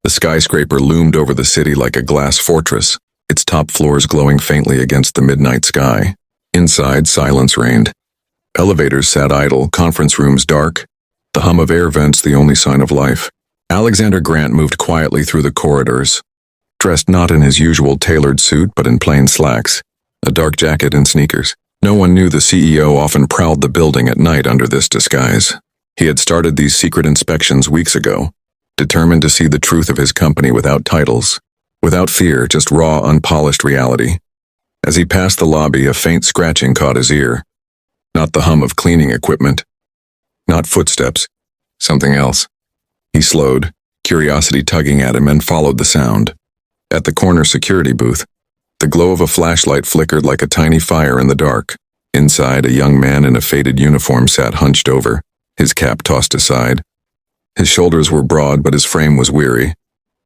The skyscraper loomed over the city like a glass fortress, its top floors glowing faintly against the midnight sky. Inside, silence reigned. Elevators sat idle, conference rooms dark, the hum of air vents the only sign of life. Alexander Grant moved quietly through the corridors, dressed not in his usual tailored suit but in plain slacks, a dark jacket and sneakers. No one knew the CEO often prowled the building at night under this disguise. He had started these secret inspections weeks ago, determined to see the truth of his company without titles, without fear, just raw, unpolished reality. As he passed the lobby, a faint scratching caught his ear. Not the hum of cleaning equipment. Not footsteps. Something else. He slowed, curiosity tugging at him, and followed the sound. At the corner security booth, the glow of a flashlight flickered like a tiny fire in the dark. Inside, a young man in a faded uniform sat hunched over, his cap tossed aside. His shoulders were broad, but his frame was weary,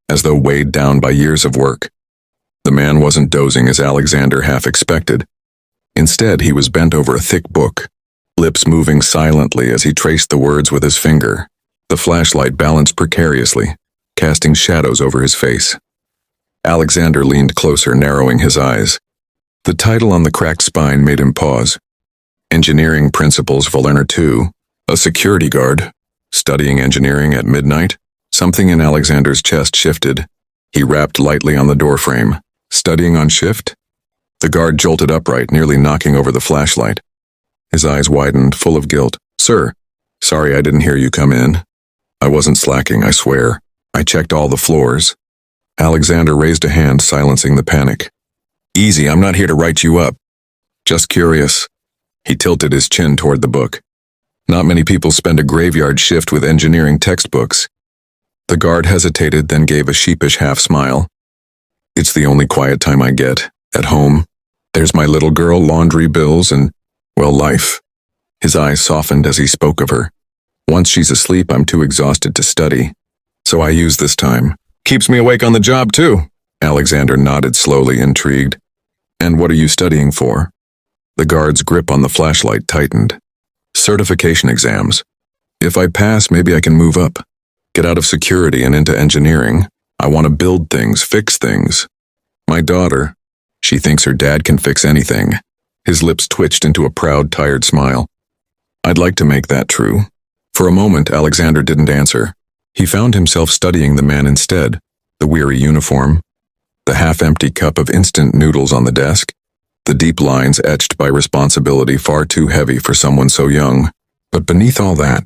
as though weighed down by years of work. The man wasn't dozing as Alexander half expected. Instead, he was bent over a thick book, lips moving silently as he traced the words with his finger. The flashlight balanced precariously, casting shadows over his face. Alexander leaned closer, narrowing his eyes. The title on the cracked spine made him pause. Engineering Principles Volume 2. A security guard, studying engineering at midnight. Something in Alexander's chest shifted. He rapped lightly on the doorframe. Studying on shift? The guard jolted upright, nearly knocking over the flashlight. His eyes widened, full of guilt. Sir, sorry I didn't hear you come in. I wasn't slacking, I swear. I checked all the floors. Alexander raised a hand, silencing the panic. Easy, I'm not here to write you up. Just curious. He tilted his chin toward the book. Not many people spend a graveyard shift with engineering textbooks. The guard hesitated, then gave a sheepish half-smile. It's the only quiet time I get, at home. There's my little girl, laundry bills, and, well, life. His eyes softened as he spoke of her. Once she's asleep, I'm too exhausted to study. So I use this time. Keeps me awake on the job, too. Alexander nodded slowly, intrigued. And what are you studying for? The guard's grip on the flashlight tightened. Certification exams. If I pass, maybe I can move up. Get out of security and into engineering. I want to build things, fix things. My daughter, she thinks her dad can fix anything. His lips twitched into a proud, tired smile. I'd like to make that true. For a moment, Alexander didn't answer. He found himself studying the man instead, the weary uniform, the half-empty cup of instant noodles on the desk, the deep lines etched by responsibility far too heavy for someone so young. But beneath all that,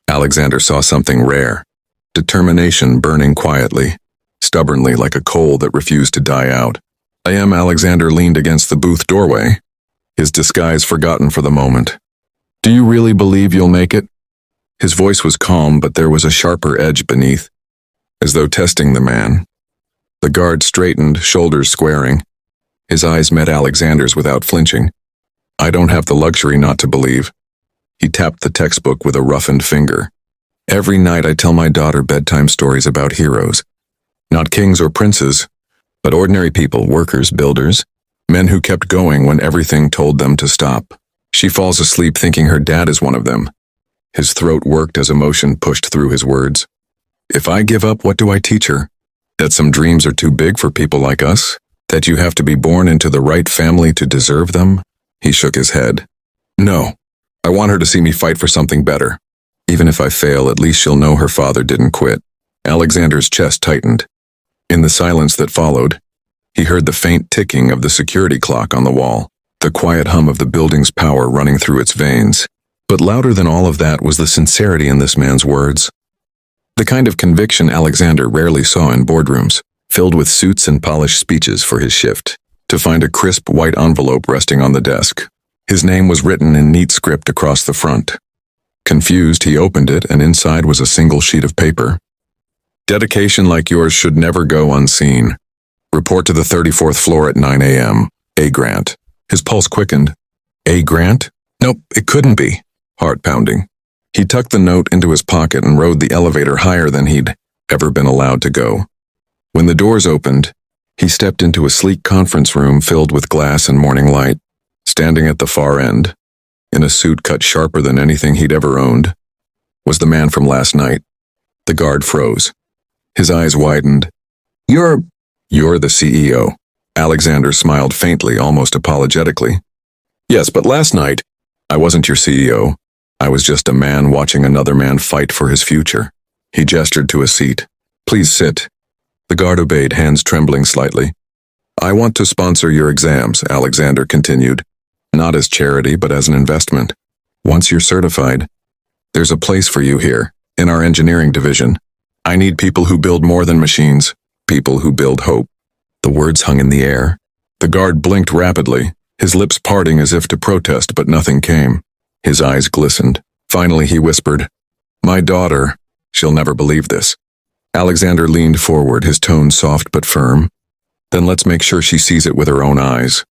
Alexander saw something rare. Determination burning quietly, stubbornly like a coal that refused to die out. Alexander leaned against the booth doorway, his disguise forgotten for the moment. Do you really believe you'll make it? His voice was calm, but there was a sharper edge beneath, as though testing the man. The guard straightened, shoulders squaring. His eyes met Alexander's without flinching. I don't have the luxury not to believe. He tapped the textbook with a roughened finger. Every night I tell my daughter bedtime stories about heroes. Not kings or princes, but ordinary people, workers, builders, men who kept going when everything told them to stop. She falls asleep thinking her dad is one of them. His throat worked as emotion pushed through his words. If I give up, what do I teach her? That some dreams are too big for people like us? That you have to be born into the right family to deserve them? He shook his head. No. I want her to see me fight for something better. Even if I fail, at least she'll know her father didn't quit. Alexander's chest tightened. In the silence that followed, he heard the faint ticking of the security clock on the wall, the quiet hum of the building's power running through its veins. But louder than all of that was the sincerity in this man's words. The kind of conviction Alexander rarely saw in boardrooms, filled with suits and polished speeches for his shift, to find a crisp white envelope resting on the desk. His name was written in neat script across the front. Confused, he opened it, and inside was a single sheet of paper. Dedication like yours should never go unseen. Report to the 34th floor at 9 a.m. A. Grant. His pulse quickened. A. Grant? Nope, it couldn't be. Heart pounding. He tucked the note into his pocket and rode the elevator higher than he'd ever been allowed to go. When the doors opened, he stepped into a sleek conference room filled with glass and morning light. Standing at the far end, in a suit cut sharper than anything he'd ever owned, was the man from last night. The guard froze. His eyes widened. You're the CEO. Alexander smiled faintly, almost apologetically. Yes, but last night, I wasn't your CEO. I was just a man watching another man fight for his future. He gestured to a seat. Please sit. The guard obeyed, hands trembling slightly. I want to sponsor your exams, Alexander continued. Not as charity, but as an investment. Once you're certified, there's a place for you here, in our engineering division. I need people who build more than machines, people who build hope. The words hung in the air. The guard blinked rapidly, his lips parting as if to protest, but nothing came. His eyes glistened. Finally he whispered, My daughter, she'll never believe this. Alexander leaned forward, his tone soft but firm. Then let's make sure she sees it with her own eyes.